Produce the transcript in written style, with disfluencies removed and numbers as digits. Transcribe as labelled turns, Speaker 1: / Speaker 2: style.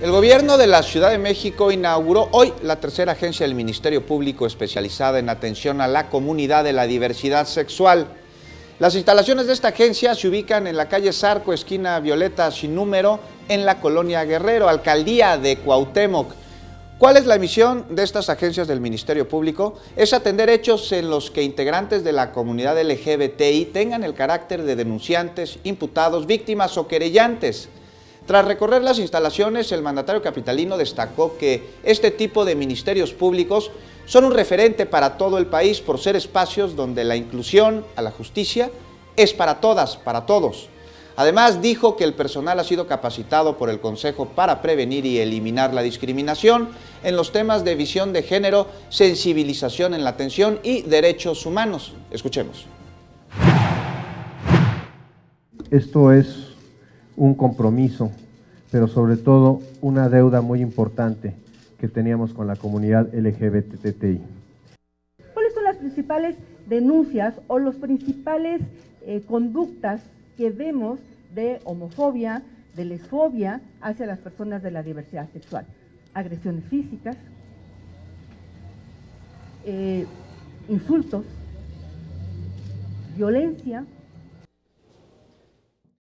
Speaker 1: El gobierno de la Ciudad de México inauguró hoy la tercera agencia del Ministerio Público especializada en atención a la comunidad de la diversidad sexual. Las instalaciones de esta agencia se ubican en la calle Zarco, esquina Violeta sin número, en la colonia Guerrero, alcaldía de Cuauhtémoc. ¿Cuál es la misión de estas agencias del Ministerio Público? Es atender hechos en los que integrantes de la comunidad LGBTI tengan el carácter de denunciantes, imputados, víctimas o querellantes. Tras recorrer las instalaciones, el mandatario capitalino destacó que este tipo de ministerios públicos son un referente para todo el país por ser espacios donde la inclusión a la justicia es para todas, para todos. Además, dijo que el personal ha sido capacitado por el Consejo para prevenir y eliminar la discriminación en los temas de visión de género, sensibilización en la atención y derechos humanos. Escuchemos.
Speaker 2: Esto es un compromiso, pero sobre todo una deuda muy importante que teníamos con la comunidad LGBTI.
Speaker 3: ¿Cuáles son las principales denuncias o las principales conductas que vemos de homofobia, de lesfobia hacia las personas de la diversidad sexual? Agresiones físicas, insultos, violencia,